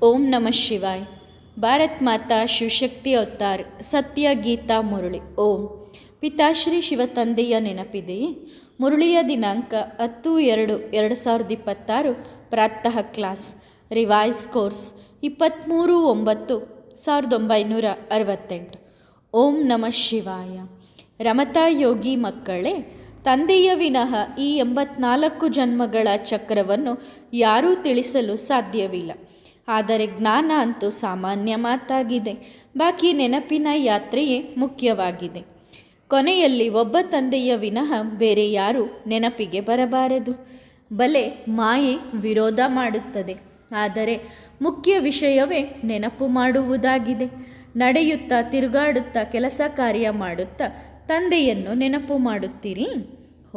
ಓಂ ನಮಃ ಶಿವಾಯ. ಭಾರತ್ ಮಾತಾ ಶಿವಶಕ್ತಿ ಅವತಾರ್ ಸತ್ಯ ಗೀತಾ ಮುರಳಿ. ಓಂ. ಪಿತಾಶ್ರೀ ಶಿವತಂದೆಯ ನೆನಪಿದೆಯೇ? ಮುರಳಿಯ ದಿನಾಂಕ 10/2/2026. ಪ್ರಾತಃ ಕ್ಲಾಸ್. Revise course 23/9/1968. ಓಂ ನಮಃ ಶಿವಾಯ. ರಮತಾ ಯೋಗಿ ಮಕ್ಕಳೇ, ತಂದೆಯ ವಿನಃ ಈ 84 ಜನ್ಮಗಳ ಚಕ್ರವನ್ನು ಯಾರೂ ತಿಳಿಸಲು ಸಾಧ್ಯವಿಲ್ಲ. ಆದರೆ ಜ್ಞಾನ ಅಂತೂ ಸಾಮಾನ್ಯ ಮಾತಾಗಿದೆ. ಬಾಕಿ ನೆನಪಿನ ಯಾತ್ರೆಯೇ ಮುಖ್ಯವಾಗಿದೆ. ಕೊನೆಯಲ್ಲಿ ಒಬ್ಬ ತಂದೆಯ ವಿನಃ ಬೇರೆ ಯಾರೂ ನೆನಪಿಗೆ ಬರಬಾರದು. ಬಲೆ ಮಾಯೆ ವಿರೋಧ ಮಾಡುತ್ತದೆ. ಆದರೆ ಮುಖ್ಯ ವಿಷಯವೇ ನೆನಪು ಮಾಡುವುದಾಗಿದೆ. ನಡೆಯುತ್ತಾ ತಿರುಗಾಡುತ್ತಾ ಕೆಲಸ ಕಾರ್ಯ ಮಾಡುತ್ತಾ ತಂದೆಯನ್ನು ನೆನಪು ಮಾಡುತ್ತೀರಿ.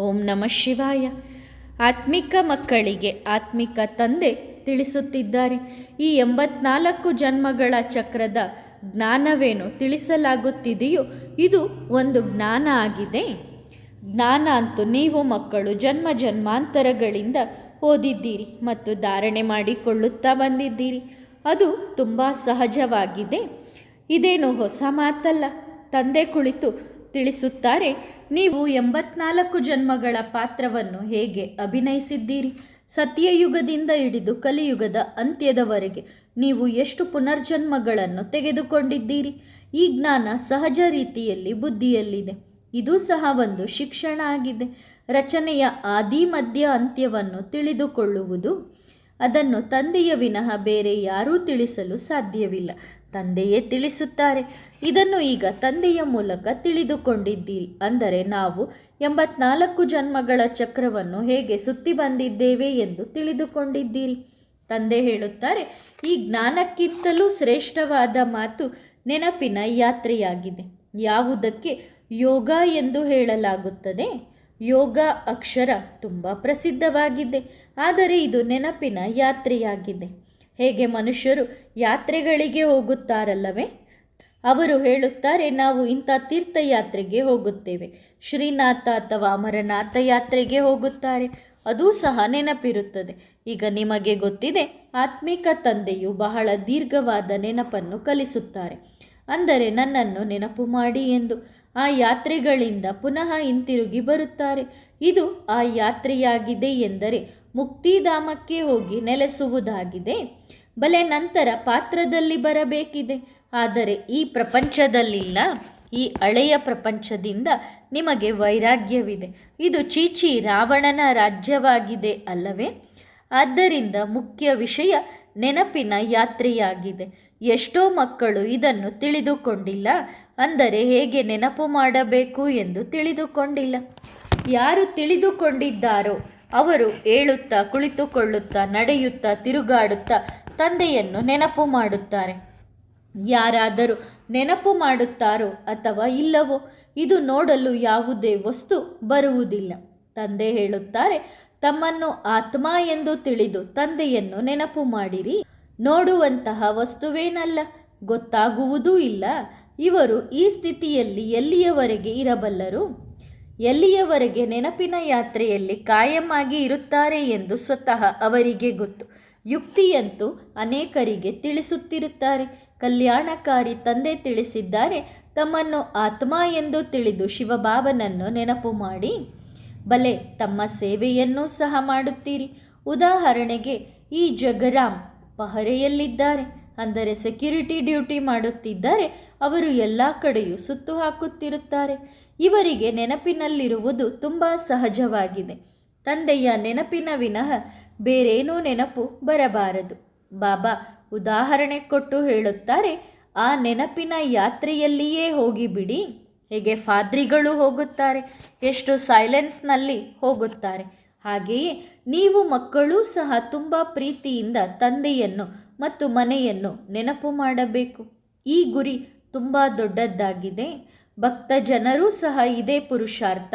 ಓಂ ನಮಃ ಶಿವಾಯ. ಆತ್ಮಿಕ ಮಕ್ಕಳಿಗೆ ಆತ್ಮಿಕ ತಂದೆ ತಿಳಿಸುತ್ತಿದ್ದಾರೆ. ಈ 84 ಜನ್ಮಗಳ ಚಕ್ರದ ಜ್ಞಾನವೇನು ತಿಳಿಸಲಾಗುತ್ತಿದೆಯೋ ಇದು ಒಂದು ಜ್ಞಾನ ಆಗಿದೆ. ಜ್ಞಾನ ಅಂತೂ ನೀವು ಮಕ್ಕಳು ಜನ್ಮ ಜನ್ಮಾಂತರಗಳಿಂದ ಓದಿದ್ದೀರಿ ಮತ್ತು ಧಾರಣೆ ಮಾಡಿಕೊಳ್ಳುತ್ತಾ ಬಂದಿದ್ದೀರಿ. ಅದು ತುಂಬ ಸಹಜವಾಗಿದೆ. ಇದೇನು ಹೊಸ ಮಾತಲ್ಲ. ತಂದೆ ಕುಳಿತು ತಿಳಿಸುತ್ತಾರೆ, ನೀವು 84 ಜನ್ಮಗಳ ಪಾತ್ರವನ್ನು ಹೇಗೆ ಅಭಿನಯಿಸಿದ್ದೀರಿ. ಸತ್ಯಯುಗದಿಂದ ಹಿಡಿದು ಕಲಿಯುಗದ ಅಂತ್ಯದವರೆಗೆ ನೀವು ಎಷ್ಟು ಪುನರ್ಜನ್ಮಗಳನ್ನು ತೆಗೆದುಕೊಂಡಿದ್ದೀರಿ. ಈ ಜ್ಞಾನ ಸಹಜ ರೀತಿಯಲ್ಲಿ ಬುದ್ಧಿಯಲ್ಲಿದೆ. ಇದು ಸಹ ಒಂದು ಶಿಕ್ಷಣ ಆಗಿದೆ. ರಚನೆಯ ಆದಿ ಮಧ್ಯ ಅಂತ್ಯವನ್ನು ತಿಳಿದುಕೊಳ್ಳುವುದು, ಅದನ್ನು ತಂದೆಯ ವಿನಃ ಬೇರೆ ಯಾರೂ ತಿಳಿಸಲು ಸಾಧ್ಯವಿಲ್ಲ. ತಂದೆಯೇ ತಿಳಿಸುತ್ತಾರೆ. ಇದನ್ನು ಈಗ ತಂದೆಯ ಮೂಲಕ ತಿಳಿದುಕೊಂಡಿದ್ದೀರಿ. ಅಂದರೆ ನಾವು 84 ಜನ್ಮಗಳ ಚಕ್ರವನ್ನು ಹೇಗೆ ಸುತ್ತಿ ಬಂದಿದ್ದೇವೆ ಎಂದು ತಿಳಿದುಕೊಂಡಿದ್ದೀರಿ. ತಂದೆ ಹೇಳುತ್ತಾರೆ, ಈ ಜ್ಞಾನಕ್ಕಿಂತಲೂ ಶ್ರೇಷ್ಠವಾದ ಮಾತು ನೆನಪಿನ ಯಾತ್ರೆಯಾಗಿದೆ. ಯಾವುದಕ್ಕೆ ಯೋಗ ಎಂದು ಹೇಳಲಾಗುತ್ತದೆ. ಯೋಗ ಅಕ್ಷರ ತುಂಬ ಪ್ರಸಿದ್ಧವಾಗಿದೆ. ಆದರೆ ಇದು ನೆನಪಿನ ಯಾತ್ರೆಯಾಗಿದೆ. ಹೇಗೆ ಮನುಷ್ಯರು ಯಾತ್ರೆಗಳಿಗೆ ಹೋಗುತ್ತಾರಲ್ಲವೇ, ಅವರು ಹೇಳುತ್ತಾರೆ, ನಾವು ಇಂಥ ತೀರ್ಥಯಾತ್ರೆಗೆ ಹೋಗುತ್ತೇವೆ. ಶ್ರೀನಾಥ ಅಥವಾ ಅಮರನಾಥ ಯಾತ್ರೆಗೆ ಹೋಗುತ್ತಾರೆ. ಅದೂ ಸಹ ನೆನಪಿರುತ್ತದೆ. ಈಗ ನಿಮಗೆ ಗೊತ್ತಿದೆ, ಆತ್ಮಿಕ ತಂದೆಯು ಬಹಳ ದೀರ್ಘವಾದ ನೆನಪನ್ನು ಕಲಿಸುತ್ತಾರೆ. ಅಂದರೆ ನನ್ನನ್ನು ನೆನಪು ಮಾಡಿ ಎಂದು. ಆ ಯಾತ್ರೆಗಳಿಂದ ಪುನಃ ಹಿಂತಿರುಗಿ ಬರುತ್ತಾರೆ. ಇದು ಆ ಯಾತ್ರೆಯಾಗಿದೆ. ಎಂದರೆ ಮುಕ್ತಿಧಾಮಕ್ಕೆ ಹೋಗಿ ನೆಲೆಸುವುದಾಗಿದೆ. ಬಲೆ ನಂತರ ಪಾತ್ರದಲ್ಲಿ ಬರಬೇಕಿದೆ. ಆದರೆ ಈ ಪ್ರಪಂಚದಲ್ಲಿಲ್ಲ. ಈ ಹಳೆಯ ಪ್ರಪಂಚದಿಂದ ನಿಮಗೆ ವೈರಾಗ್ಯವಿದೆ. ಇದು ಚೀಚಿ ರಾವಣನ ರಾಜ್ಯವಾಗಿದೆ ಅಲ್ಲವೇ? ಆದ್ದರಿಂದ ಮುಖ್ಯ ವಿಷಯ ನೆನಪಿನ ಯಾತ್ರೆಯಾಗಿದೆ. ಎಷ್ಟೋ ಮಕ್ಕಳು ಇದನ್ನು ತಿಳಿದುಕೊಂಡಿಲ್ಲ. ಅಂದರೆ ಹೇಗೆ ನೆನಪು ಮಾಡಬೇಕು ಎಂದು ತಿಳಿದುಕೊಂಡಿಲ್ಲ. ಯಾರು ತಿಳಿದುಕೊಂಡಿದ್ದಾರೋ ಅವರು ಏಳುತ್ತಾ ಕುಳಿತುಕೊಳ್ಳುತ್ತಾ ನಡೆಯುತ್ತಾ ತಿರುಗಾಡುತ್ತಾ ತಂದೆಯನ್ನು ನೆನಪು ಮಾಡುತ್ತಾರೆ. ಯಾರಾದರೂ ನೆನಪು ಮಾಡುತ್ತಾರೋ ಅಥವಾ ಇಲ್ಲವೋ ಇದು ನೋಡಲು ಯಾವುದೇ ವಸ್ತು ಬರುವುದಿಲ್ಲ. ತಂದೆ ಹೇಳುತ್ತಾರೆ, ತಮ್ಮನ್ನು ಆತ್ಮ ಎಂದು ತಿಳಿದು ತಂದೆಯನ್ನು ನೆನಪು ಮಾಡಿರಿ. ನೋಡುವಂತಹ ವಸ್ತುವೇನಲ್ಲ, ಗೊತ್ತಾಗುವುದೂ ಇಲ್ಲ. ಇವರು ಈ ಸ್ಥಿತಿಯಲ್ಲಿ ಎಲ್ಲಿಯವರೆಗೆ ಇರಬಲ್ಲರು? ಎಲ್ಲಿಯವರೆಗೆ ನೆನಪಿನ ಯಾತ್ರೆಯಲ್ಲಿ ಕಾಯಂ ಆಗಿ ಇರುತ್ತಾರೆ ಎಂದು ಸ್ವತಃ ಅವರಿಗೆ ಗೊತ್ತು. ಯುಕ್ತಿಯಂತೂ ಅನೇಕರಿಗೆ ತಿಳಿಸುತ್ತಿರುತ್ತಾರೆ. ಕಲ್ಯಾಣಕಾರಿ ತಂದೆ ತಿಳಿಸಿದ್ದಾರೆ, ತಮ್ಮನ್ನು ಆತ್ಮ ಎಂದು ತಿಳಿದು ಶಿವಬಾಬನನ್ನು ನೆನಪು ಮಾಡಿ. ಬಲೆ ತಮ್ಮ ಸೇವೆಯನ್ನೂ ಸಹ ಮಾಡುತ್ತೀರಿ. ಉದಾಹರಣೆಗೆ ಈ ಜಗರಾಮ್ ಪಹರೆಯಲ್ಲಿದ್ದಾರೆ. ಅಂದರೆ ಸೆಕ್ಯೂರಿಟಿ ಡ್ಯೂಟಿ ಮಾಡುತ್ತಿದ್ದಾರೆ. ಅವರು ಎಲ್ಲ ಕಡೆಯೂ ಸುತ್ತು ಹಾಕುತ್ತಿರುತ್ತಾರೆ. ಇವರಿಗೆ ನೆನಪಿನಲ್ಲಿರುವುದು ತುಂಬ ಸಹಜವಾಗಿದೆ. ತಂದೆಯ ನೆನಪಿನ ವಿನಃ ಬೇರೇನೂ ನೆನಪು ಬರಬಾರದು. ಬಾಬಾ ಉದಾಹರಣೆ ಕೊಟ್ಟು ಹೇಳುತ್ತಾರೆ, ಆ ನೆನಪಿನ ಯಾತ್ರೆಯಲ್ಲಿಯೇ ಹೋಗಿಬಿಡಿ. ಹೇಗೆ ಫಾದ್ರಿಗಳು ಹೋಗುತ್ತಾರೆ, ಎಷ್ಟು ಸೈಲೆನ್ಸ್ನಲ್ಲಿ ಹೋಗುತ್ತಾರೆ. ಹಾಗೆಯೇ ನೀವು ಮಕ್ಕಳೂ ಸಹ ತುಂಬ ಪ್ರೀತಿಯಿಂದ ತಂದೆಯನ್ನು ಮತ್ತು ಮನೆಯನ್ನು ನೆನಪು ಮಾಡಬೇಕು. ಈ ಗುರಿ ತುಂಬ ದೊಡ್ಡದಾಗಿದೆ. ಭಕ್ತ ಜನರೂ ಸಹ ಇದೇ ಪುರುಷಾರ್ಥ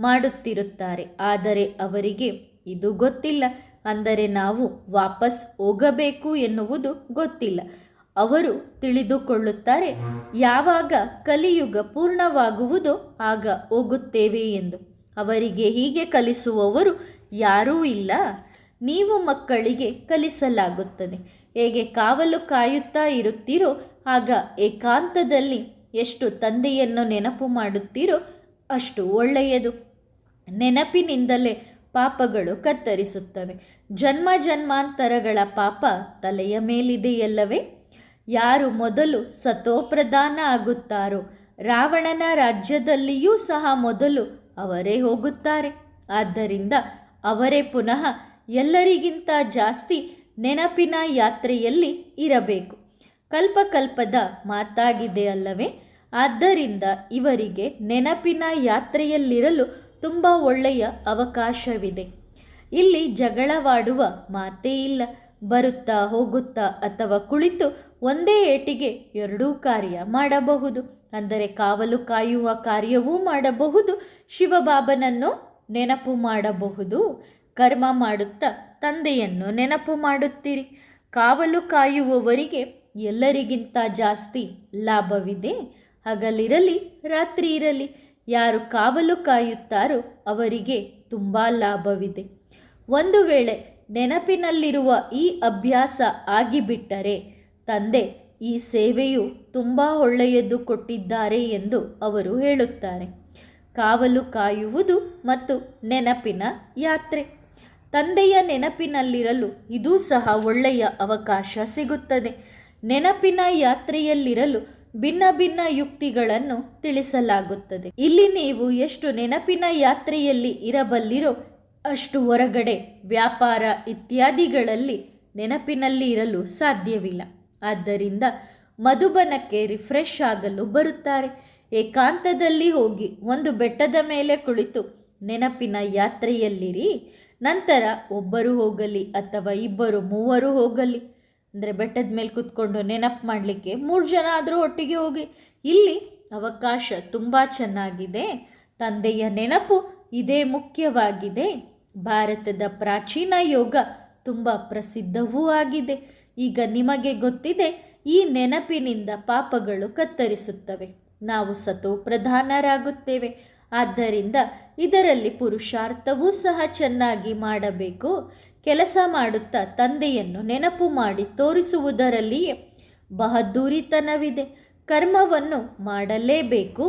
ಮಾಡುತ್ತಿರುತ್ತಾರೆ. ಆದರೆ ಅವರಿಗೆ ಇದು ಗೊತ್ತಿಲ್ಲ. ಅಂದರೆ ನಾವು ವಾಪಸ್ ಹೋಗಬೇಕು ಎನ್ನುವುದು ಗೊತ್ತಿಲ್ಲ. ಅವರು ತಿಳಿದುಕೊಳ್ಳುತ್ತಾರೆ, ಯಾವಾಗ ಕಲಿಯುಗ ಪೂರ್ಣವಾಗುವುದೋ ಆಗ ಹೋಗುತ್ತೇವೆ ಎಂದು. ಅವರಿಗೆ ಹೀಗೆ ಕಲಿಸುವವರು ಯಾರೂ ಇಲ್ಲ. ನೀವು ಮಕ್ಕಳಿಗೆ ಕಲಿಸಲಾಗುತ್ತದೆ. ಹೇಗೆ ಕಾವಲು ಕಾಯುತ್ತಾ ಇರುತ್ತೀರೋ ಆಗ ಏಕಾಂತದಲ್ಲಿ ಎಷ್ಟು ತಂದೆಯನ್ನು ನೆನಪು ಮಾಡುತ್ತೀರೋ ಅಷ್ಟು ಒಳ್ಳೆಯದು. ನೆನಪಿನಿಂದಲೇ ಪಾಪಗಳು ಕತ್ತರಿಸುತ್ತವೆ. ಜನ್ಮ ಜನ್ಮಾಂತರಗಳ ಪಾಪ ತಲೆಯ ಮೇಲಿದೆಯಲ್ಲವೇ? ಯಾರು ಮೊದಲು ಸತೋಪ್ರಧಾನ ಆಗುತ್ತಾರೋ ರಾವಣನ ರಾಜ್ಯದಲ್ಲಿಯೂ ಸಹ ಮೊದಲು ಅವರೇ ಹೋಗುತ್ತಾರೆ. ಆದ್ದರಿಂದ ಅವರೇ ಪುನಃ ಎಲ್ಲರಿಗಿಂತ ಜಾಸ್ತಿ ನೆನಪಿನ ಯಾತ್ರೆಯಲ್ಲಿ ಇರಬೇಕು. ಕಲ್ಪಕಲ್ಪದ ಮಾತಾಗಿದೆ ಅಲ್ಲವೇ? ಆದ್ದರಿಂದ ಇವರಿಗೆ ನೆನಪಿನ ಯಾತ್ರೆಯಲ್ಲಿರಲು ತುಂಬ ಒಳ್ಳೆಯ ಅವಕಾಶವಿದೆ. ಇಲ್ಲಿ ಜಗಳವಾಡುವ ಮಾತೇ ಇಲ್ಲ. ಬರುತ್ತಾ ಹೋಗುತ್ತಾ ಅಥವಾ ಕುಳಿತು ಒಂದೇ ಏಟಿಗೆ ಎರಡೂ ಕಾರ್ಯ ಮಾಡಬಹುದು. ಅಂದರೆ ಕಾವಲು ಕಾಯುವ ಕಾರ್ಯವೂ ಮಾಡಬಹುದು, ಶಿವಬಾಬನನ್ನು ನೆನಪು ಮಾಡಬಹುದು. ಕರ್ಮ ಮಾಡುತ್ತಾ ತಂದೆಯನ್ನು ನೆನಪು ಮಾಡುತ್ತೀರಿ. ಕಾವಲು ಕಾಯುವವರಿಗೆ ಎಲ್ಲರಿಗಿಂತ ಜಾಸ್ತಿ ಲಾಭವಿದೆ. ಹಗಲಿರಲಿ ರಾತ್ರಿ ಇರಲಿ, ಯಾರು ಕಾವಲು ಕಾಯುತ್ತಾರೋ ಅವರಿಗೆ ತುಂಬ ಲಾಭವಿದೆ. ಒಂದು ವೇಳೆ ನೆನಪಿನಲ್ಲಿರುವ ಈ ಅಭ್ಯಾಸ ಆಗಿಬಿಟ್ಟರೆ ತಂದೆ ಈ ಸೇವೆಯು ತುಂಬ ಒಳ್ಳೆಯದು ಕೊಟ್ಟಿದ್ದಾರೆ ಎಂದು ಅವರು ಹೇಳುತ್ತಾರೆ. ಕಾವಲು ಕಾಯುವುದು ಮತ್ತು ನೆನಪಿನ ಯಾತ್ರೆ. ತಂದೆಯ ನೆನಪಿನಲ್ಲಿರಲು ಇದೂ ಸಹ ಒಳ್ಳೆಯ ಅವಕಾಶ ಸಿಗುತ್ತದೆ. ನೆನಪಿನ ಯಾತ್ರೆಯಲ್ಲಿರಲು ಭಿನ್ನ ಭಿನ್ನ ಯುಕ್ತಿಗಳನ್ನು ತಿಳಿಸಲಾಗುತ್ತದೆ. ಇಲ್ಲಿ ನೀವು ಎಷ್ಟು ನೆನಪಿನ ಯಾತ್ರೆಯಲ್ಲಿ ಇರಬಲ್ಲಿರೋ ಅಷ್ಟು ಹೊರಗಡೆ ವ್ಯಾಪಾರ ಇತ್ಯಾದಿಗಳಲ್ಲಿ ನೆನಪಿನಲ್ಲಿ ಇರಲು ಸಾಧ್ಯವಿಲ್ಲ. ಆದ್ದರಿಂದ ಮಧುಬನಕ್ಕೆ ರಿಫ್ರೆಶ್ ಆಗಲು ಬರುತ್ತಾರೆ. ಏಕಾಂತದಲ್ಲಿ ಹೋಗಿ ಒಂದು ಬೆಟ್ಟದ ಮೇಲೆ ಕುಳಿತು ನೆನಪಿನ ಯಾತ್ರೆಯಲ್ಲಿರಿ. ನಂತರ ಒಬ್ಬರು ಹೋಗಲಿ ಅಥವಾ ಇಬ್ಬರು ಮೂವರು ಹೋಗಲಿ, ಅಂದರೆ ಬೆಟ್ಟದ ಮೇಲೆ ಕೂತ್ಕೊಂಡು ನೆನಪು ಮಾಡಲಿಕ್ಕೆ 3 ಜನ ಆದರೂ ಒಟ್ಟಿಗೆ ಹೋಗಿ. ಇಲ್ಲಿ ಅವಕಾಶ ತುಂಬ ಚೆನ್ನಾಗಿದೆ. ತಂದೆಯ ನೆನಪು ಇದೇ ಮುಖ್ಯವಾಗಿದೆ. ಭಾರತದ ಪ್ರಾಚೀನ ಯೋಗ ತುಂಬ ಪ್ರಸಿದ್ಧವೂ ಆಗಿದೆ. ಈಗ ನಿಮಗೆ ಗೊತ್ತಿದೆ, ಈ ನೆನಪಿನಿಂದ ಪಾಪಗಳು ಕತ್ತರಿಸುತ್ತವೆ. ನಾವು ಸತೋಪ್ರಧಾನರಾಗುತ್ತೇವೆ. ಆದ್ದರಿಂದ ಇದರಲ್ಲಿ ಪುರುಷಾರ್ಥವೂ ಸಹ ಚೆನ್ನಾಗಿ ಮಾಡಬೇಕು. ಕೆಲಸ ಮಾಡುತ್ತಾ ತಂದೆಯನ್ನು ನೆನಪು ಮಾಡಿ ತೋರಿಸುವುದರಲ್ಲಿಯೇ ಬಹದ್ದೂರಿತನವಿದೆ. ಕರ್ಮವನ್ನು ಮಾಡಲೇಬೇಕು.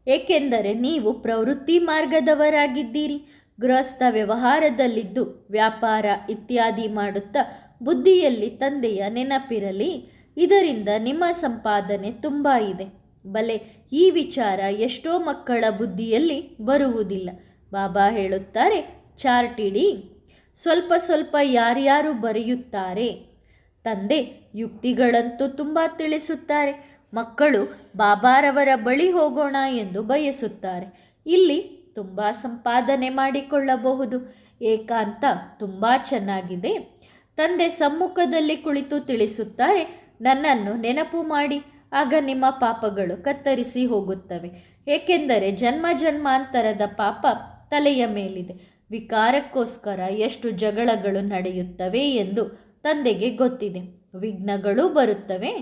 ಏಕೆಂದರೆ ನೀವು ಪ್ರವೃತ್ತಿ ಮಾರ್ಗದವರಾಗಿದ್ದೀರಿ. ಗೃಹಸ್ಥ ವ್ಯವಹಾರದಲ್ಲಿದ್ದು ವ್ಯಾಪಾರ ಇತ್ಯಾದಿ ಮಾಡುತ್ತಾ ಬುದ್ಧಿಯಲ್ಲಿ ತಂದೆಯ ನೆನಪಿರಲಿ. ಇದರಿಂದ ನಿಮ್ಮ ಸಂಪಾದನೆ ತುಂಬ ಇದೆ. ಬಲೆ ಈ ವಿಚಾರ ಎಷ್ಟೋ ಮಕ್ಕಳ ಬುದ್ಧಿಯಲ್ಲಿ ಬರುವುದಿಲ್ಲ. ಬಾಬಾ ಹೇಳುತ್ತಾರೆ, ಚಾರ್ಟ್ ಇಡಿ. ಸ್ವಲ್ಪ ಸ್ವಲ್ಪ ಯಾರ್ಯಾರು ಬರೆಯುತ್ತಾರೆ. ತಂದೆ ಯುಕ್ತಿಗಳಂತೂ ತುಂಬ ತಿಳಿಸುತ್ತಾರೆ. ಮಕ್ಕಳು ಬಾಬಾರವರ ಬಳಿ ಹೋಗೋಣ ಎಂದು ಬಯಸುತ್ತಾರೆ. ಇಲ್ಲಿ ತುಂಬ ಸಂಪಾದನೆ ಮಾಡಿಕೊಳ್ಳಬಹುದು. ಏಕಾಂತ ತುಂಬ ಚೆನ್ನಾಗಿದೆ. ತಂದೆ ಸಮ್ಮುಖದಲ್ಲಿ ಕುಳಿತು ತಿಳಿಸುತ್ತಾರೆ, ನನ್ನನ್ನು ನೆನಪು ಮಾಡಿ, ಆಗ ನಿಮ್ಮ ಪಾಪಗಳು ಕತ್ತರಿಸಿ ಹೋಗುತ್ತವೆ. ಏಕೆಂದರೆ ಜನ್ಮ ಜನ್ಮಾಂತರದ ಪಾಪ ತಲೆಯ ಮೇಲಿದೆ. ವಿಕಾರಕ್ಕೋಸ್ಕರ ಎಷ್ಟು ಜಗಳಗಳು ನಡೆಯುತ್ತವೆ ಎಂದು ತಂದೆಗೆ ಗೊತ್ತಿದೆ. ವಿಘ್ನಗಳು ಬರುತ್ತವೆ.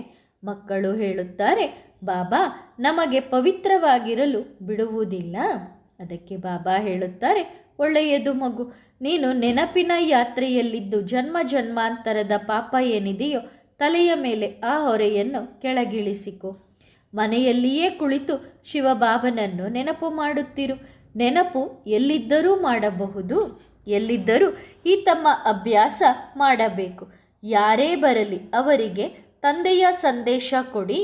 ಮಕ್ಕಳು ಹೇಳುತ್ತಾರೆ, ಬಾಬಾ ನಮಗೆ ಪವಿತ್ರವಾಗಿರಲು ಬಿಡುವುದಿಲ್ಲ. ಅದಕ್ಕೆ ಬಾಬಾ ಹೇಳುತ್ತಾರೆ, ಒಳ್ಳೆಯದು ಮಗು, ನೀನು ನೆನಪಿನ ಯಾತ್ರೆಯಲ್ಲಿದ್ದು ಜನ್ಮ ಜನ್ಮಾಂತರದ ಪಾಪ ಏನಿದೆಯೋ ತಲೆಯ ಮೇಲೆ ಆ ಹೊರೆಯನ್ನು ಕೆಳಗಿಳಿಸಿಕೊ. ಮನೆಯಲ್ಲಿಯೇ ಕುಳಿತು ಶಿವಬಾಬನನ್ನು ನೆನಪು ಮಾಡುತ್ತಿರು. ನೆನಪು ಎಲ್ಲಿದ್ದರೂ ಮಾಡಬಹುದು. ಎಲ್ಲಿದ್ದರೂ ಈ ತಮ್ಮ ಅಭ್ಯಾಸ ಮಾಡಬೇಕು. ಯಾರೇ ಬರಲಿ ಅವರಿಗೆ ತಂದೆಯ ಸಂದೇಶ ಕೊಡಿ.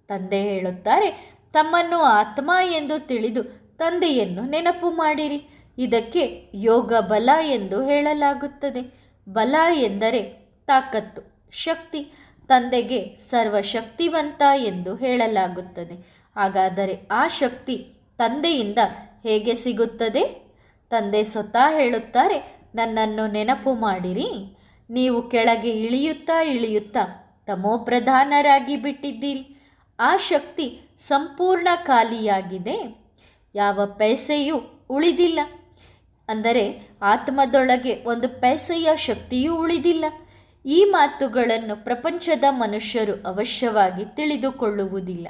ತಂದೆ ಹೇಳುತ್ತಾರೆ, ತಮ್ಮನ್ನು ಆತ್ಮ ಎಂದು ತಿಳಿದು ತಂದೆಯನ್ನು ನೆನಪು ಮಾಡಿರಿ. ಇದಕ್ಕೆ ಯೋಗ ಬಲ ಎಂದು ಹೇಳಲಾಗುತ್ತದೆ. ಬಲ ಎಂದರೆ ತಾಕತ್ತು, ಶಕ್ತಿ. ತಂದೆಗೆ ಸರ್ವಶಕ್ತಿವಂತ ಎಂದು ಹೇಳಲಾಗುತ್ತದೆ. ಹಾಗಾದರೆ ಆ ಶಕ್ತಿ ತಂದೆಯಿಂದ ಹೇಗೆ ಸಿಗುತ್ತದೆ? ತಂದೆ ಸ್ವತಃ ಹೇಳುತ್ತಾರೆ, ನನ್ನನ್ನು ನೆನಪು ಮಾಡಿರಿ. ನೀವು ಕೆಳಗೆ ಇಳಿಯುತ್ತಾ ಇಳಿಯುತ್ತಾ ತಮೋಪ್ರಧಾನರಾಗಿ ಬಿಟ್ಟಿದ್ದೀರಿ. ಆ ಶಕ್ತಿ ಸಂಪೂರ್ಣ ಖಾಲಿಯಾಗಿದೆ. ಯಾವ ಪೈಸೆಯೂ ಉಳಿದಿಲ್ಲ. ಅಂದರೆ ಆತ್ಮದೊಳಗೆ ಒಂದು ಪೈಸೆಯ ಶಕ್ತಿಯೂ ಉಳಿದಿಲ್ಲ. ಈ ಮಾತುಗಳನ್ನು ಪ್ರಪಂಚದ ಮನುಷ್ಯರು ಅವಶ್ಯವಾಗಿ ತಿಳಿದುಕೊಳ್ಳುವುದಿಲ್ಲ.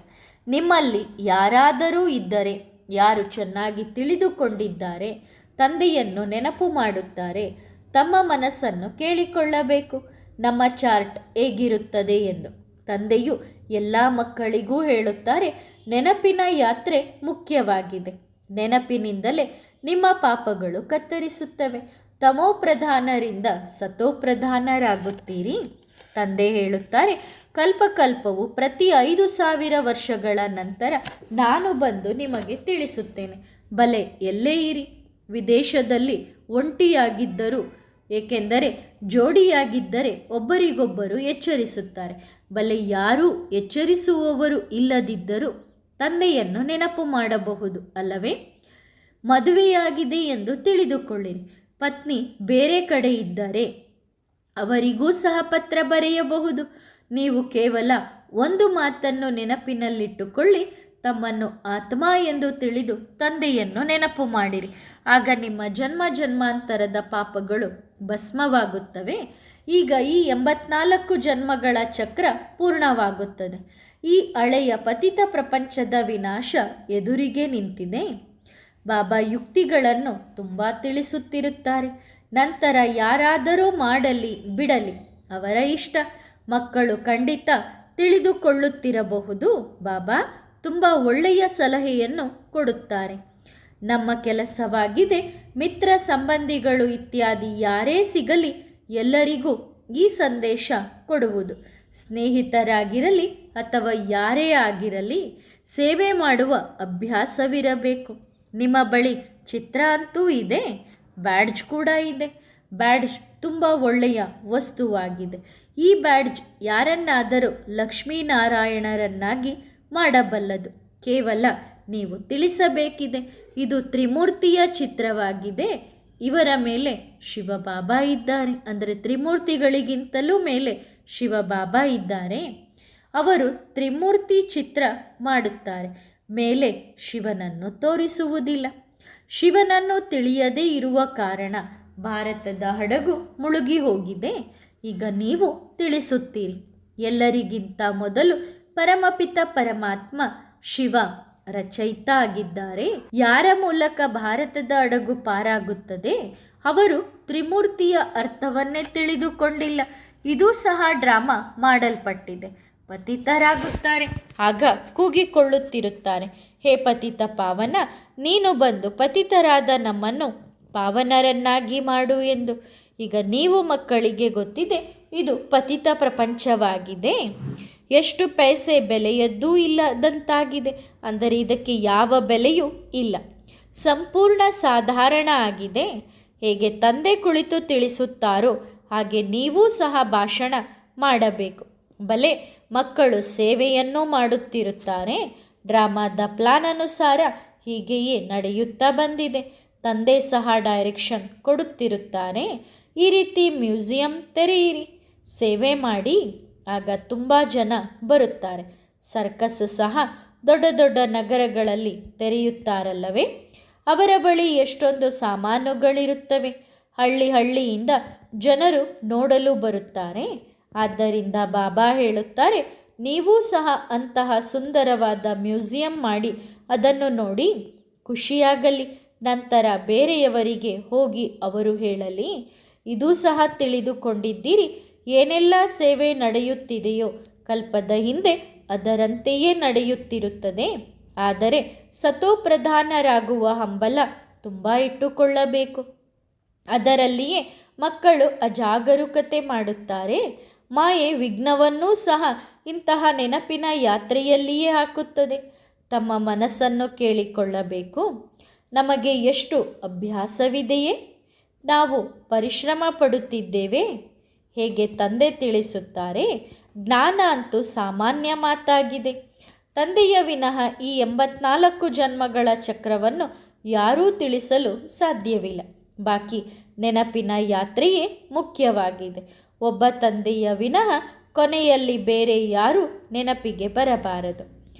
ನಿಮ್ಮಲ್ಲಿ ಯಾರಾದರೂ ಇದ್ದರೆ ಯಾರು ಚೆನ್ನಾಗಿ ತಿಳಿದುಕೊಂಡಿದ್ದಾರೆ, ತಂದೆಯನ್ನು ನೆನಪು ಮಾಡುತ್ತಾರೆ, ತಮ್ಮ ಮನಸ್ಸನ್ನು ಕೇಳಿಕೊಳ್ಳಬೇಕು, ನಮ್ಮ ಚಾರ್ಟ್ ಹೇಗಿರುತ್ತದೆ ಎಂದು. ತಂದೆಯು ಎಲ್ಲ ಮಕ್ಕಳಿಗೂ ಹೇಳುತ್ತಾರೆ, ನೆನಪಿನ ಯಾತ್ರೆ ಮುಖ್ಯವಾಗಿದೆ. ನೆನಪಿನಿಂದಲೇ ನಿಮ್ಮ ಪಾಪಗಳು ಕತ್ತರಿಸುತ್ತವೆ. ತಮೋಪ್ರಧಾನರಿಂದ ಸತೋಪ್ರಧಾನರಾಗುತ್ತೀರಿ. ತಂದೆ ಹೇಳುತ್ತಾರೆ, ಕಲ್ಪಕಲ್ಪವು ಪ್ರತಿ 5,000 ವರ್ಷಗಳ ನಂತರ ನಾನು ಬಂದು ನಿಮಗೆ ತಿಳಿಸುತ್ತೇನೆ. ಬಲೆ ಎಲ್ಲೇ ಇರಿ, ವಿದೇಶದಲ್ಲಿ ಒಂಟಿಯಾಗಿದ್ದರೂ, ಏಕೆಂದರೆ ಜೋಡಿಯಾಗಿದ್ದರೆ ಒಬ್ಬರಿಗೊಬ್ಬರು ಎಚ್ಚರಿಸುತ್ತಾರೆ. ಬಲೆ ಯಾರೂ ಎಚ್ಚರಿಸುವವರು ಇಲ್ಲದಿದ್ದರೂ ತಂದೆಯನ್ನು ನೆನಪು ಮಾಡಬಹುದು ಅಲ್ಲವೇ? ಮದುವೆಯಾಗಿದೆ ಎಂದು ತಿಳಿದುಕೊಳ್ಳಿರಿ. ಪತ್ನಿ ಬೇರೆ ಕಡೆ ಇದ್ದರೆ ಅವರಿಗೂ ಸಹ ಪತ್ರ ಬರೆಯಬಹುದು. ನೀವು ಕೇವಲ ಒಂದು ಮಾತನ್ನು ನೆನಪಿನಲ್ಲಿಟ್ಟುಕೊಳ್ಳಿ, ತಮ್ಮನ್ನು ಆತ್ಮ ಎಂದು ತಿಳಿದು ತಂದೆಯನ್ನು ನೆನಪು ಮಾಡಿರಿ. ಆಗ ನಿಮ್ಮ ಜನ್ಮ ಜನ್ಮಾಂತರದ ಪಾಪಗಳು ಭಸ್ಮವಾಗುತ್ತವೆ. ಈಗ ಈ 84 ಜನ್ಮಗಳ ಚಕ್ರ ಪೂರ್ಣವಾಗುತ್ತದೆ. ಈ ಹಳೆಯ ಪತಿತ ಪ್ರಪಂಚದ ವಿನಾಶ ಎದುರಿಗೆ ನಿಂತಿದೆ. ಬಾಬಾ ಯುಕ್ತಿಗಳನ್ನು ತುಂಬ ತಿಳಿಸುತ್ತಿರುತ್ತಾರೆ. ನಂತರ ಯಾರಾದರೂ ಮಾಡಲಿ ಬಿಡಲಿ ಅವರ ಇಷ್ಟ. ಮಕ್ಕಳು ಖಂಡಿತ ತಿಳಿದುಕೊಳ್ಳುತ್ತಿರಬಹುದು. ಬಾಬಾ ತುಂಬ ಒಳ್ಳೆಯ ಸಲಹೆಯನ್ನು ಕೊಡುತ್ತಾರೆ. ನಮ್ಮ ಕೆಲಸವಾಗಿದೆ ಮಿತ್ರ ಸಂಬಂಧಿಗಳು ಇತ್ಯಾದಿ ಯಾರೇ ಸಿಗಲಿ ಎಲ್ಲರಿಗೂ ಈ ಸಂದೇಶ ಕೊಡುವುದು. ಸ್ನೇಹಿತರಾಗಿರಲಿ ಅಥವಾ ಯಾರೇ ಆಗಿರಲಿ, ಸೇವೆ ಮಾಡುವ ಅಭ್ಯಾಸವಿರಬೇಕು. ನಿಮ್ಮ ಬಳಿ ಚಿತ್ರ ಅಂತೂ ಇದೆ, ಬ್ಯಾಡ್ಜ್ ಕೂಡ ಇದೆ. ಬ್ಯಾಡ್ಜ್ ತುಂಬ ಒಳ್ಳೆಯ ವಸ್ತುವಾಗಿದೆ. ಈ ಬ್ಯಾಡ್ಜ್ ಯಾರನ್ನಾದರೂ ಲಕ್ಷ್ಮೀನಾರಾಯಣರನ್ನಾಗಿ ಮಾಡಬಲ್ಲದು. ಕೇವಲ ನೀವು ತಿಳಿಸಬೇಕಿದೆ, ಇದು ತ್ರಿಮೂರ್ತಿಯ ಚಿತ್ರವಾಗಿದೆ. ಇವರ ಮೇಲೆ ಶಿವಬಾಬಾ ಇದ್ದಾರೆ. ಅಂದರೆ ತ್ರಿಮೂರ್ತಿಗಳಿಗಿಂತಲೂ ಮೇಲೆ ಶಿವಬಾಬಾ ಇದ್ದಾರೆ. ಅವರು ತ್ರಿಮೂರ್ತಿ ಚಿತ್ರ ಮಾಡುತ್ತಾರೆ. ಮೇಲೆ ಶಿವನನ್ನು ತೋರಿಸುವುದಿಲ್ಲ. ಶಿವನನ್ನು ತಿಳಿಯದೇ ಇರುವ ಕಾರಣ ಭಾರತದ ಹಡಗು ಮುಳುಗಿ ಹೋಗಿದೆ. ಈಗ ನೀವು ತಿಳಿಸುತ್ತೀರಿ. ಎಲ್ಲರಿಗಿಂತ ಮೊದಲು ಪರಮಪಿತ ಪರಮಾತ್ಮ ಶಿವ ರಚಯಿತ ಆಗಿದ್ದಾರೆ. ಯಾರ ಮೂಲಕ ಭಾರತದ ಹಡಗು ಪಾರಾಗುತ್ತದೆ ಅವರು ತ್ರಿಮೂರ್ತಿಯ ಅರ್ಥವನ್ನೇ ತಿಳಿದುಕೊಂಡಿಲ್ಲ. ಇದು ಸಹ ಡ್ರಾಮಾ ಮಾಡಲ್ಪಟ್ಟಿದೆ. ಪತಿತರಾಗುತ್ತಾರೆ, ಆಗ ಕೂಗಿಕೊಳ್ಳುತ್ತಿರುತ್ತಾರೆ, ಹೇ ಪತಿತ ಪಾವನ, ನೀನು ಬಂದು ಪತಿತರಾದ ನಮ್ಮನ್ನು ಪಾವನರನ್ನಾಗಿ ಮಾಡು ಎಂದು. ಈಗ ನೀವು ಮಕ್ಕಳಿಗೆ ಗೊತ್ತಿದೆ ಇದು ಪತಿತ ಪ್ರಪಂಚವಾಗಿದೆ. ಎಷ್ಟು ಪೈಸೆ ಬೆಲೆಯದ್ದೂ ಇಲ್ಲದಂತಾಗಿದೆ. ಅಂದರೆ ಇದಕ್ಕೆ ಯಾವ ಬೆಲೆಯೂ ಇಲ್ಲ, ಸಂಪೂರ್ಣ ಸಾಧಾರಣ ಆಗಿದೆ. ಹೇಗೆ ತಂದೆ ಕುಳಿತು ತಿಳಿಸುತ್ತಾರೋ ಹಾಗೆ ನೀವೂ ಸಹ ಭಾಷಣ ಮಾಡಬೇಕು. ಬಲೆ ಮಕ್ಕಳು ಸೇವೆಯನ್ನು ಮಾಡುತ್ತಿರುತ್ತಾರೆ. ಡ್ರಾಮಾದ ಪ್ಲಾನ್ ಅನುಸಾರ ಹೀಗೆಯೇ ನಡೆಯುತ್ತಾ ಬಂದಿದೆ. ತಂದೆ ಸಹ ಡೈರೆಕ್ಷನ್ ಕೊಡುತ್ತಿರುತ್ತಾರೆ. ಈ ರೀತಿ ಮ್ಯೂಸಿಯಂ ತೆರೆಯಿರಿ, ಸೇವೆ ಮಾಡಿ, ಆಗ ತುಂಬ ಜನ ಬರುತ್ತಾರೆ. ಸರ್ಕಸ್ ಸಹ ದೊಡ್ಡ ದೊಡ್ಡ ನಗರಗಳಲ್ಲಿ ತೆರೆಯುತ್ತಾರಲ್ಲವೇ? ಅವರ ಬಳಿ ಎಷ್ಟೊಂದು ಸಾಮಾನುಗಳಿರುತ್ತವೆ. ಹಳ್ಳಿಯಿಂದ ಜನರು ನೋಡಲು ಬರುತ್ತಾರೆ. ಆದ್ದರಿಂದ ಬಾಬಾ ಹೇಳುತ್ತಾರೆ, ನೀವೂ ಸಹ ಅಂತಹ ಸುಂದರವಾದ ಮ್ಯೂಸಿಯಂ ಮಾಡಿ ಅದನ್ನು ನೋಡಿ ಖುಷಿಯಾಗಲಿ. ನಂತರ ಬೇರೆಯವರಿಗೆ ಹೋಗಿ ಅವರು ಹೇಳಲಿ, ಇದೂ ಸಹ ತಿಳಿದುಕೊಂಡಿದ್ದೀರಿ. ಏನೆಲ್ಲ ಸೇವೆ ನಡೆಯುತ್ತಿದೆಯೋ ಕಲ್ಪದ ಹಿಂದೆ ಅದರಂತೆಯೇ ನಡೆಯುತ್ತಿರುತ್ತದೆ. ಆದರೆ ಸತೋಪ್ರಧಾನರಾಗುವ ಹಂಬಲ ತುಂಬ ಇಟ್ಟುಕೊಳ್ಳಬೇಕು. ಅದರಲ್ಲಿಯೇ ಮಕ್ಕಳು ಅಜಾಗರೂಕತೆ ಮಾಡುತ್ತಾರೆ. ಮಾಯೆ ವಿಘ್ನವನ್ನೂ ಸಹ ಇಂತಹ ನೆನಪಿನ ಯಾತ್ರೆಯಲ್ಲಿಯೇ ಹಾಕುತ್ತದೆ. ತಮ್ಮ ಮನಸ್ಸನ್ನು ಕೇಳಿಕೊಳ್ಳಬೇಕು. ನಮಗೆ ಎಷ್ಟು ಅಭ್ಯಾಸವಿದೆಯೇ? ನಾವು ಪರಿಶ್ರಮ ಪಡುತ್ತಿದ್ದೇವೆ. ಹೇಗೆ ತಂದೆ ತಿಳಿಸುತ್ತಾರೆ, ಜ್ಞಾನ ಅಂತೂ ಸಾಮಾನ್ಯ ಮಾತಾಗಿದೆ. ತಂದೆಯ ವಿನಃ ಈ 84 ಜನ್ಮಗಳ ಚಕ್ರವನ್ನು ಯಾರೂ ತಿಳಿಸಲು ಸಾಧ್ಯವಿಲ್ಲ. ಬಾಕಿ ನೆನಪಿನ ಯಾತ್ರೆಯೇ ಮುಖ್ಯವಾಗಿದೆ. ಒಬ್ಬ ತಂದೆಯ ವಿನಃ ಕೊನೆಯಲ್ಲಿ ಬೇರೆ ಯಾರೂ ನೆನಪಿಗೆ ಬರಬಾರದು.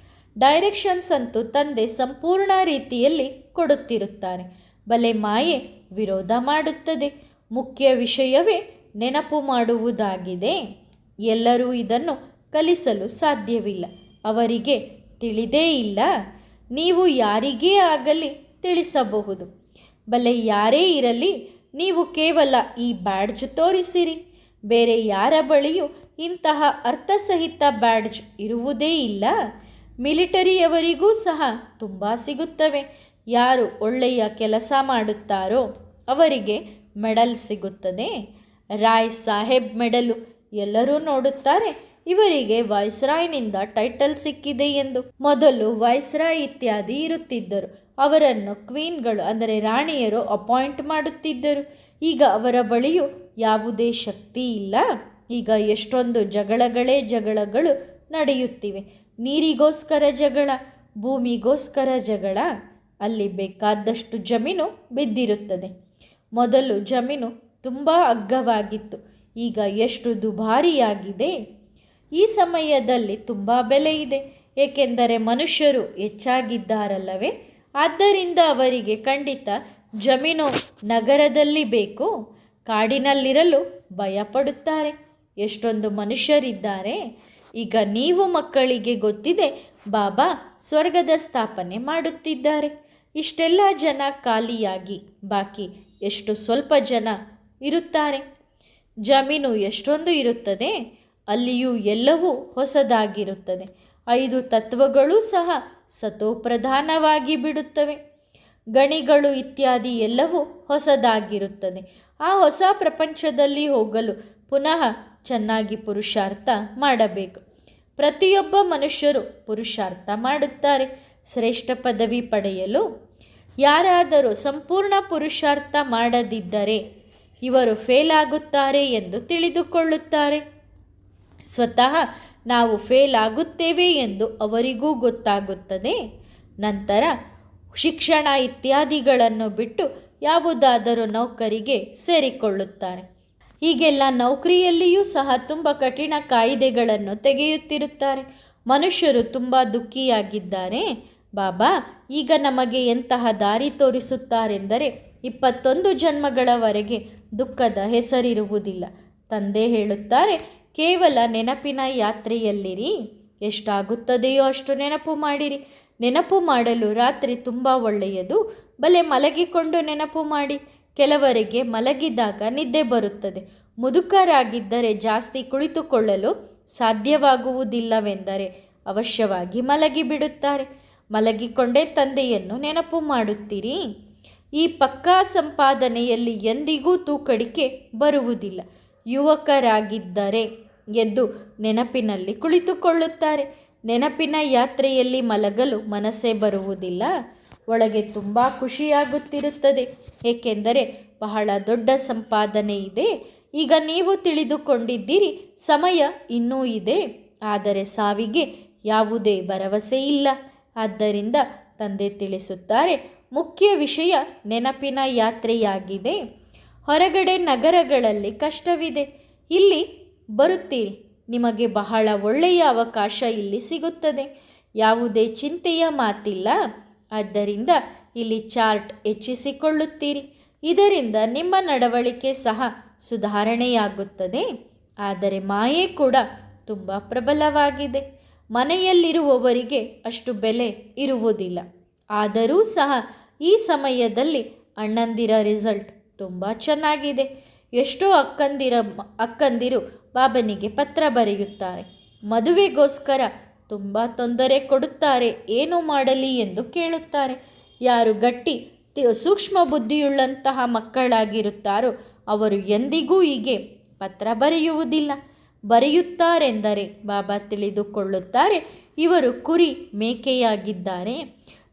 ಡೈರೆಕ್ಷನ್ಸ್ ಅಂತೂ ತಂದೆ ಸಂಪೂರ್ಣ ರೀತಿಯಲ್ಲಿ ಕೊಡುತ್ತಿರುತ್ತಾರೆ. ಬಲೆ ಮಾಯೆ ವಿರೋಧ ಮಾಡುತ್ತದೆ. ಮುಖ್ಯ ವಿಷಯವೇ ನೆನಪು ಮಾಡುವುದಾಗಿದೆ. ಎಲ್ಲರೂ ಇದನ್ನು ಕಲಿಸಲು ಸಾಧ್ಯವಿಲ್ಲ. ಅವರಿಗೆ ತಿಳಿದೇ ಇಲ್ಲ. ನೀವು ಯಾರಿಗೇ ಆಗಲಿ ತಿಳಿಸಬಹುದು. ಬಲೆ ಯಾರೇ ಇರಲಿ, ನೀವು ಕೇವಲ ಈ ಬ್ಯಾಡ್ಜ್ ತೋರಿಸಿರಿ. ಬೇರೆ ಯಾರ ಬಳಿಯೂ ಇಂತಹ ಅರ್ಥಸಹಿತ ಬ್ಯಾಡ್ಜ್ ಇರುವುದೇ ಇಲ್ಲ. ಮಿಲಿಟರಿಯವರಿಗೂ ಸಹ ತುಂಬ ಸಿಗುತ್ತವೆ. ಯಾರು ಒಳ್ಳೆಯ ಕೆಲಸ ಮಾಡುತ್ತಾರೋ ಅವರಿಗೆ ಮೆಡಲ್ ಸಿಗುತ್ತದೆ. ರಾಯ್ ಸಾಹೇಬ್ ಮೆಡಲು. ಎಲ್ಲರೂ ನೋಡುತ್ತಾರೆ, ಇವರಿಗೆ ವಾಯ್ಸ್ರಾಯ್ನಿಂದ ಟೈಟಲ್ ಸಿಕ್ಕಿದೆ ಎಂದು. ಮೊದಲು ವಾಯ್ಸ್ರಾಯ್ ಇತ್ಯಾದಿ ಇರುತ್ತಿದ್ದರು. ಅವರನ್ನು ಕ್ವೀನ್ಗಳು ಅಂದರೆ ರಾಣಿಯರು ಅಪಾಯಿಂಟ್ ಮಾಡುತ್ತಿದ್ದರು. ಈಗ ಅವರ ಬಳಿಯೂ ಯಾವುದೇ ಶಕ್ತಿ ಇಲ್ಲ. ಈಗ ಎಷ್ಟೊಂದು ಜಗಳಗಳು ನಡೆಯುತ್ತಿವೆ. ನೀರಿಗೋಸ್ಕರ ಜಗಳ, ಭೂಮಿಗೋಸ್ಕರ ಜಗಳ. ಅಲ್ಲಿ ಬೇಕಾದಷ್ಟು ಜಮೀನು ಬಿದ್ದಿರುತ್ತದೆ. ಮೊದಲು ಜಮೀನು ತುಂಬ ಅಗ್ಗವಾಗಿತ್ತು, ಈಗ ಎಷ್ಟು ದುಬಾರಿಯಾಗಿದೆ. ಈ ಸಮಯದಲ್ಲಿ ತುಂಬ ಬೆಲೆ ಇದೆ, ಏಕೆಂದರೆ ಮನುಷ್ಯರು ಹೆಚ್ಚಾಗಿದ್ದಾರಲ್ಲವೇ. ಆದ್ದರಿಂದ ಅವರಿಗೆ ಖಂಡಿತ ಜಮೀನು ನಗರದಲ್ಲಿ ಬೇಕು. ಕಾಡಿನಲ್ಲಿರಲು ಭಯಪಡುತ್ತಾರೆ. ಎಷ್ಟೊಂದು ಮನುಷ್ಯರಿದ್ದಾರೆ. ಈಗ ನೀವು ಮಕ್ಕಳಿಗೆ ಗೊತ್ತಿದೆ, ಬಾಬಾ ಸ್ವರ್ಗದ ಸ್ಥಾಪನೆ ಮಾಡುತ್ತಿದ್ದಾರೆ. ಇಷ್ಟೆಲ್ಲ ಜನ ಖಾಲಿಯಾಗಿ ಬಾಕಿ ಎಷ್ಟು ಸ್ವಲ್ಪ ಜನ ಇರುತ್ತಾರೆ. ಜಮೀನು ಎಷ್ಟೊಂದು ಇರುತ್ತದೆ, ಅಲ್ಲಿಯೂ ಎಲ್ಲವೂ ಹೊಸದಾಗಿರುತ್ತದೆ. 5 ತತ್ವಗಳೂ ಸಹ ಸತೋಪ್ರಧಾನವಾಗಿ ಬಿಡುತ್ತವೆ. ಗಣಿಗಳು ಇತ್ಯಾದಿ ಎಲ್ಲವೂ ಹೊಸದಾಗಿರುತ್ತದೆ. ಆ ಹೊಸ ಪ್ರಪಂಚದಲ್ಲಿ ಹೋಗಲು ಪುನಃ ಚೆನ್ನಾಗಿ ಪುರುಷಾರ್ಥ ಮಾಡಬೇಕು. ಪ್ರತಿಯೊಬ್ಬ ಮನುಷ್ಯರು ಪುರುಷಾರ್ಥ ಮಾಡುತ್ತಾರೆ ಶ್ರೇಷ್ಠ ಪದವಿ ಪಡೆಯಲು. ಯಾರಾದರೂ ಸಂಪೂರ್ಣ ಪುರುಷಾರ್ಥ ಮಾಡದಿದ್ದರೆ ಇವರು ಫೇಲ್ ಆಗುತ್ತಾರೆ ಎಂದು ತಿಳಿದುಕೊಳ್ಳುತ್ತಾರೆ. ಸ್ವತಃ ನಾವು ಫೇಲ್ ಆಗುತ್ತೇವೆ ಎಂದು ಅವರಿಗೂ ಗೊತ್ತಾಗುತ್ತದೆ. ನಂತರ ಶಿಕ್ಷಣ ಇತ್ಯಾದಿಗಳನ್ನು ಬಿಟ್ಟು ಯಾವುದಾದರೂ ನೌಕರಿಗೆ ಸೇರಿಕೊಳ್ಳುತ್ತಾರೆ. ಹೀಗೆಲ್ಲ ನೌಕರಿಯಲ್ಲಿಯೂ ಸಹ ತುಂಬ ಕಠಿಣ ಕಾಯಿದೆಗಳನ್ನು ತೆಗೆಯುತ್ತಿರುತ್ತಾರೆ. ಮನುಷ್ಯರು ತುಂಬ ದುಃಖಿಯಾಗಿದ್ದಾರೆ. ಬಾಬಾ ಈಗ ನಮಗೆ ಎಂತಹ ದಾರಿ ತೋರಿಸುತ್ತಾರೆಂದರೆ 21 ಜನ್ಮಗಳವರೆಗೆ ದುಃಖದ ಹೆಸರಿರುವುದಿಲ್ಲ. ತಂದೆ ಹೇಳುತ್ತಾರೆ, ಕೇವಲ ನೆನಪಿನ ಯಾತ್ರೆಯಲ್ಲಿರಿ. ಎಷ್ಟಾಗುತ್ತದೆಯೋ ಅಷ್ಟು ನೆನಪು ಮಾಡಿರಿ. ನೆನಪು ಮಾಡಲು ರಾತ್ರಿ ತುಂಬ ಒಳ್ಳೆಯದು. ಬಲೆ ಮಲಗಿಕೊಂಡು ನೆನಪು ಮಾಡಿ. ಕೆಲವರಿಗೆ ಮಲಗಿದಾಗ ನಿದ್ದೆ ಬರುತ್ತದೆ. ಮುದುಕರಾಗಿದ್ದರೆ ಜಾಸ್ತಿ ಕುಳಿತುಕೊಳ್ಳಲು ಸಾಧ್ಯವಾಗುವುದಿಲ್ಲವೆಂದರೆ ಅವಶ್ಯವಾಗಿ ಮಲಗಿಬಿಡುತ್ತಾರೆ. ಮಲಗಿಕೊಂಡೇ ತಂದೆಯನ್ನು ನೆನಪು ಮಾಡುತ್ತೀರಿ. ಈ ಪಕ್ಕಾ ಸಂಪಾದನೆಯಲ್ಲಿ ಎಂದಿಗೂ ತೂಕಡಿಕೆ ಬರುವುದಿಲ್ಲ. ಯುವಕರಾಗಿದ್ದರೆ ಎದ್ದು ನೆನಪಿನಲ್ಲಿ ಕುಳಿತುಕೊಳ್ಳುತ್ತಾರೆ. ನೆನಪಿನ ಯಾತ್ರೆಯಲ್ಲಿ ಮಲಗಲು ಮನಸ್ಸೇ ಬರುವುದಿಲ್ಲ. ಒಳಗೆ ತುಂಬ ಖುಷಿಯಾಗುತ್ತಿರುತ್ತದೆ, ಏಕೆಂದರೆ ಬಹಳ ದೊಡ್ಡ ಸಂಪಾದನೆ ಇದೆ. ಈಗ ನೀವು ತಿಳಿದುಕೊಂಡಿದ್ದೀರಿ, ಸಮಯ ಇನ್ನೂ ಇದೆ, ಆದರೆ ಸಾವಿಗೆ ಯಾವುದೇ ಭರವಸೆ ಇಲ್ಲ. ಆದ್ದರಿಂದ ತಂದೆ ತಿಳಿಸುತ್ತಾರೆ, ಮುಖ್ಯ ವಿಷಯ ನೆನಪಿನ ಯಾತ್ರೆಯಾಗಿದೆ. ಹೊರಗಡೆ ನಗರಗಳಲ್ಲಿ ಕಷ್ಟವಿದೆ, ಇಲ್ಲಿ ಬರುತ್ತೀರಿ. ನಿಮಗೆ ಬಹಳ ಒಳ್ಳೆಯ ಅವಕಾಶ ಇಲ್ಲಿ ಸಿಗುತ್ತದೆ. ಯಾವುದೇ ಚಿಂತೆಯ ಮಾತಿಲ್ಲ. ಆದ್ದರಿಂದ ಇಲ್ಲಿ ಚಾರ್ಟ್ ಹೆಚ್ಚಿಸಿಕೊಳ್ಳುತ್ತೀರಿ. ಇದರಿಂದ ನಿಮ್ಮ ನಡವಳಿಕೆ ಸಹ ಸುಧಾರಣೆಯಾಗುತ್ತದೆ. ಆದರೆ ಮಾಯೆ ಕೂಡ ತುಂಬ ಪ್ರಬಲವಾಗಿದೆ. ಮನೆಯಲ್ಲಿರುವವರಿಗೆ ಅಷ್ಟು ಬೆಲೆ ಇರುವುದಿಲ್ಲ. ಆದರೂ ಸಹ ಈ ಸಮಯದಲ್ಲಿ ಅಣ್ಣಂದಿರ ರಿಸಲ್ಟ್ ತುಂಬ ಚೆನ್ನಾಗಿದೆ. ಎಷ್ಟೋ ಅಕ್ಕಂದಿರು ಬಾಬನಿಗೆ ಪತ್ರ ಬರೆಯುತ್ತಾರೆ. ಮದುವೆಗೋಸ್ಕರ ತುಂಬ ತೊಂದರೆ ಕೊಡುತ್ತಾರೆ. ಏನು ಮಾಡಲಿ ಎಂದು ಕೇಳುತ್ತಾರೆ. ಯಾರು ಗಟ್ಟಿ ಸೂಕ್ಷ್ಮ ಬುದ್ಧಿಯುಳ್ಳಂತಹ ಮಕ್ಕಳಾಗಿರುತ್ತಾರೋ ಅವರು ಎಂದಿಗೂ ಹೀಗೆ ಪತ್ರ ಬರೆಯುವುದಿಲ್ಲ. ಬರೆಯುತ್ತಾರೆಂದರೆ ಬಾಬಾ ತಿಳಿದುಕೊಳ್ಳುತ್ತಾರೆ, ಇವರು ಕುರಿ ಮೇಕೆಯಾಗಿದ್ದಾರೆ.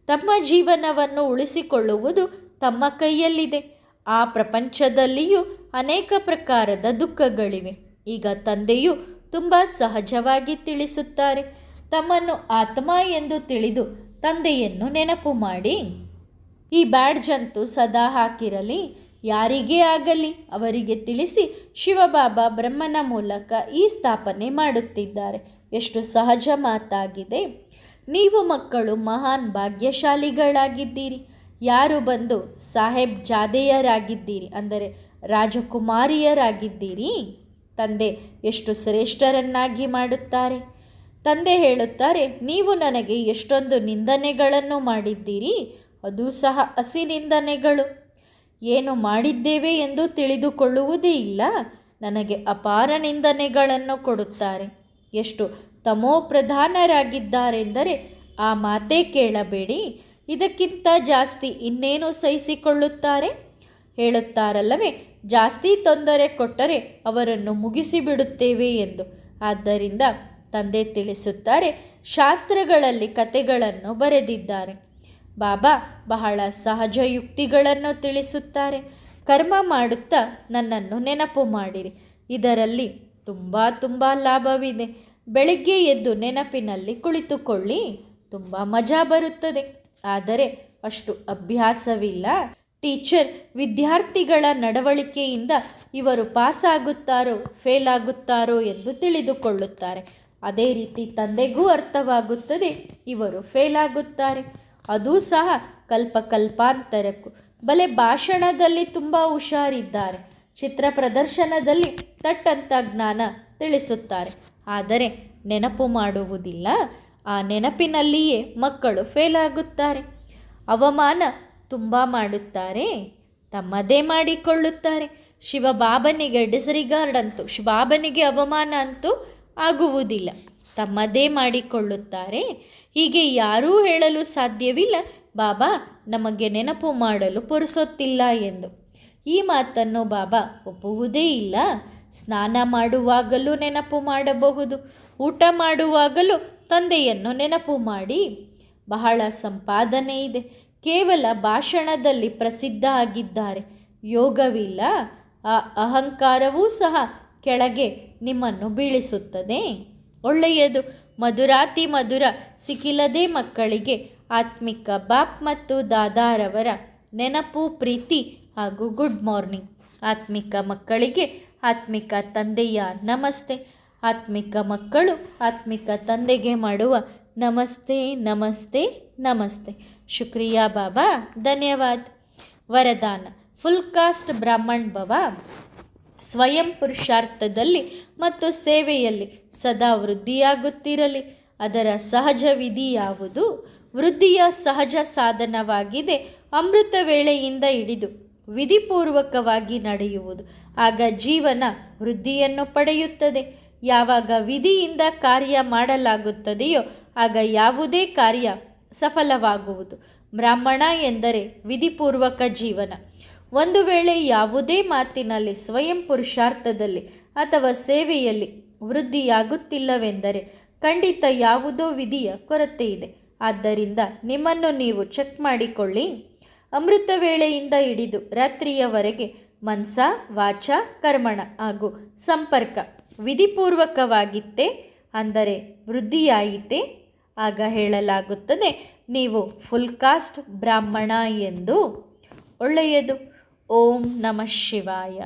ತಮ್ಮ ಜೀವನವನ್ನು ಉಳಿಸಿಕೊಳ್ಳುವುದು ತಮ್ಮ ಕೈಯಲ್ಲಿದೆ. ಆ ಪ್ರಪಂಚದಲ್ಲಿಯೂ ಅನೇಕ ಪ್ರಕಾರದ ದುಃಖಗಳಿವೆ. ಈಗ ತಂದೆಯು ತುಂಬ ಸಹಜವಾಗಿ ತಿಳಿಸುತ್ತಾರೆ, ತಮ್ಮನ್ನು ಆತ್ಮ ಎಂದು ತಿಳಿದು ತಂದೆಯನ್ನು ನೆನಪು ಮಾಡಿ. ಈ ಬ್ಯಾಡ್ಜ್ ಅಂತೂ ಸದಾ ಹಾಕಿರಲಿ. ಯಾರಿಗೇ ಆಗಲಿ ಅವರಿಗೆ ತಿಳಿಸಿ, ಶಿವಬಾಬಾ ಬ್ರಹ್ಮನ ಮೂಲಕ ಈ ಸ್ಥಾಪನೆ ಮಾಡುತ್ತಿದ್ದಾರೆ. ಎಷ್ಟು ಸಹಜ ಮಾತಾಗಿದೆ. ನೀವು ಮಕ್ಕಳು ಮಹಾನ್ ಭಾಗ್ಯಶಾಲಿಗಳಾಗಿದ್ದೀರಿ. ಯಾರು ಬಂದು ಸಾಹೇಬ್ ಜಾದೆಯರಾಗಿದ್ದೀರಿ, ಅಂದರೆ ರಾಜಕುಮಾರಿಯರಾಗಿದ್ದೀರಿ. ತಂದೆ ಎಷ್ಟು ಶ್ರೇಷ್ಠರನ್ನಾಗಿ ಮಾಡುತ್ತಾರೆ. ತಂದೆ ಹೇಳುತ್ತಾರೆ, ನೀವು ನನಗೆ ಎಷ್ಟೊಂದು ನಿಂದನೆಗಳನ್ನು ಮಾಡಿದ್ದೀರಿ, ಅದು ಸಹ ಹಸಿ ನಿಂದನೆಗಳು. ಏನು ಮಾಡಿದ್ದೇವೆ ಎಂದು ತಿಳಿದುಕೊಳ್ಳುವುದೇ ಇಲ್ಲ, ನನಗೆ ಅಪಾರ ನಿಂದನೆಗಳನ್ನು ಕೊಡುತ್ತಾರೆ. ಎಷ್ಟು ತಮೋಪ್ರಧಾನರಾಗಿದ್ದಾರೆಂದರೆ ಆ ಮಾತೇ ಕೇಳಬೇಡಿ. ಇದಕ್ಕಿಂತ ಜಾಸ್ತಿ ಇನ್ನೇನು ಸಹಿಸಿಕೊಳ್ಳುತ್ತಾರೆ? ಹೇಳುತ್ತಾರಲ್ಲವೇ, ಜಾಸ್ತಿ ತೊಂದರೆ ಕೊಟ್ಟರೆ ಅವರನ್ನು ಮುಗಿಸಿಬಿಡುತ್ತೇವೆ ಎಂದು. ಆದ್ದರಿಂದ ತಂದೆ ತಿಳಿಸುತ್ತಾರೆ, ಶಾಸ್ತ್ರಗಳಲ್ಲಿ ಕಥೆಗಳನ್ನು ಬರೆದಿದ್ದಾರೆ. ಬಾಬಾ ಬಹಳ ಸಹಜ ಯುಕ್ತಿಗಳನ್ನು ತಿಳಿಸುತ್ತಾರೆ. ಕರ್ಮ ಮಾಡುತ್ತಾ ನನ್ನನ್ನು ನೆನಪು ಮಾಡಿರಿ, ಇದರಲ್ಲಿ ತುಂಬ ಲಾಭವಿದೆ. ಬೆಳಗ್ಗೆ ಎದ್ದು ನೆನಪಿನಲ್ಲಿ ಕುಳಿತುಕೊಳ್ಳಿ, ತುಂಬ ಮಜಾ ಬರುತ್ತದೆ. ಆದರೆ ಅಷ್ಟು ಅಭ್ಯಾಸವಿಲ್ಲ. ಟೀಚರ್ ವಿದ್ಯಾರ್ಥಿಗಳ ನಡವಳಿಕೆಯಿಂದ ಇವರು ಪಾಸ್ ಆಗುತ್ತಾರೋ ಫೇಲ್ ಆಗುತ್ತಾರೋ ಎಂದು ತಿಳಿದುಕೊಳ್ಳುತ್ತಾರೆ. ಅದೇ ರೀತಿ ತಂದೆಗೂ ಅರ್ಥವಾಗುತ್ತದೆ, ಇವರು ಫೇಲ್ ಆಗುತ್ತಾರೆ, ಅದೂ ಸಹ ಕಲ್ಪಾಂತರಕ್ಕೂ. ಬಲೆ ಭಾಷಣದಲ್ಲಿ ತುಂಬ ಹುಷಾರಿದ್ದಾರೆ, ಚಿತ್ರ ಪ್ರದರ್ಶನದಲ್ಲಿ ತಟ್ಟಂಥ ಜ್ಞಾನ ತಿಳಿಸುತ್ತಾರೆ, ಆದರೆ ನೆನಪು ಮಾಡುವುದಿಲ್ಲ. ಆ ನೆನಪಿನಲ್ಲಿಯೇ ಮಕ್ಕಳು ಫೇಲ್ ಆಗುತ್ತಾರೆ. ಅವಮಾನ ತುಂಬ ಮಾಡುತ್ತಾರೆ, ತಮ್ಮದೇ ಮಾಡಿಕೊಳ್ಳುತ್ತಾರೆ. ಶಿವಬಾಬನಿಗೆ ಡಿಸ್ರಿಗಾರ್ಡ್ ಅಂತೂ, ಶಿವಬಾಬನಿಗೆ ಅವಮಾನ ಅಂತೂ ಆಗುವುದಿಲ್ಲ, ತಮ್ಮದೇ ಮಾಡಿಕೊಳ್ಳುತ್ತಾರೆ. ಹೀಗೆ ಯಾರೂ ಹೇಳಲು ಸಾಧ್ಯವಿಲ್ಲ, ಬಾಬಾ ನಮಗೆ ನೆನಪು ಮಾಡಲು ಪುರುಸೊತ್ತಿಲ್ಲ ಎಂದು. ಈ ಮಾತನ್ನು ಬಾಬಾ ಒಪ್ಪುವುದೇ ಇಲ್ಲ. ಸ್ನಾನ ಮಾಡುವಾಗಲೂ ನೆನಪು ಮಾಡಬಹುದು, ಊಟ ಮಾಡುವಾಗಲೂ ತಂದೆಯನ್ನು ನೆನಪು ಮಾಡಿ. ಬಹಳ ಸಂಪಾದನೆ ಇದೆ, ಕೇವಲ ಭಾಷಣದಲ್ಲಿ ಪ್ರಸಿದ್ಧ ಆಗಿದ್ದಾರೆ, ಯೋಗವಿಲ್ಲ. ಆ ಅಹಂಕಾರವೂ ಸಹ ಕೆಳಗೆ ನಿಮ್ಮನ್ನು ಬೀಳಿಸುತ್ತದೆ. ಒಳ್ಳೆಯದು. ಮಧುರಾತಿ ಮಧುರ ಸಿಕ್ಕಿಲ್ಲದೆ ಮಕ್ಕಳಿಗೆ ಆತ್ಮಿಕ ಬಾಪ್ ಮತ್ತು ದಾದಾರವರ ನೆನಪು, ಪ್ರೀತಿ ಹಾಗೂ ಗುಡ್ ಮಾರ್ನಿಂಗ್. ಆತ್ಮಿಕ ಮಕ್ಕಳಿಗೆ ಆತ್ಮಿಕ ತಂದೆಯ ನಮಸ್ತೆ. ಆತ್ಮಿಕ ಮಕ್ಕಳು ಆತ್ಮಿಕ ತಂದೆಗೆ ಮಾಡುವ ನಮಸ್ತೆ ನಮಸ್ತೆ ನಮಸ್ತೆ. ಶುಕ್ರಿಯಾ ಬಾಬಾ, ಧನ್ಯವಾದ. ವರದಾನ: ಫುಲ್ ಕಾಸ್ಟ್ ಬ್ರಾಹ್ಮಣ್ ಭವ. ಸ್ವಯಂ ಪುರುಷಾರ್ಥದಲ್ಲಿ ಮತ್ತು ಸೇವೆಯಲ್ಲಿ ಸದಾ ವೃದ್ಧಿಯಾಗುತ್ತಿರಲಿ. ಅದರ ಸಹಜ ವಿಧಿ ಯಾವುದು? ವೃದ್ಧಿಯ ಸಹಜ ಸಾಧನವಾಗಿದೆ ಅಮೃತ ವೇಳೆಯಿಂದ ಹಿಡಿದು ವಿಧಿಪೂರ್ವಕವಾಗಿ ನಡೆಯುವುದು. ಆಗ ಜೀವನ ವೃದ್ಧಿಯನ್ನು ಪಡೆಯುತ್ತದೆ. ಯಾವಾಗ ವಿಧಿಯಿಂದ ಕಾರ್ಯ ಮಾಡಲಾಗುತ್ತದೆಯೋ ಆಗ ಯಾವುದೇ ಕಾರ್ಯ ಸಫಲವಾಗುವುದು. ಬ್ರಾಹ್ಮಣ ಎಂದರೆ ವಿಧಿಪೂರ್ವಕ ಜೀವನ. ಒಂದು ವೇಳೆ ಯಾವುದೇ ಮಾತಿನಲ್ಲಿ, ಸ್ವಯಂ ಪುರುಷಾರ್ಥದಲ್ಲಿ ಅಥವಾ ಸೇವೆಯಲ್ಲಿ ವೃದ್ಧಿಯಾಗುತ್ತಿಲ್ಲವೆಂದರೆ ಖಂಡಿತ ಯಾವುದೋ ವಿಧಿಯ ಕೊರತೆ ಇದೆ. ಆದ್ದರಿಂದ ನಿಮ್ಮನ್ನು ನೀವು ಚೆಕ್ ಮಾಡಿಕೊಳ್ಳಿ. ಅಮೃತ ವೇಳೆಯಿಂದ ಹಿಡಿದು ರಾತ್ರಿಯವರೆಗೆ ಮನಸ, ವಾಚ, ಕರ್ಮಣ ಹಾಗೂ ಸಂಪರ್ಕ ವಿಧಿಪೂರ್ವಕವಾಗಿತ್ತೆ, ಅಂದರೆ ವೃದ್ಧಿಯಾಯಿತೆ. ಆಗ ಹೇಳಲಾಗುತ್ತದೆ, ನೀವು ಫುಲ್ ಕಾಸ್ಟ್ ಬ್ರಾಹ್ಮಣ ಎಂದು. ಒಳ್ಳೆಯದು. ಓಂ ನಮಃ ಶಿವಾಯ.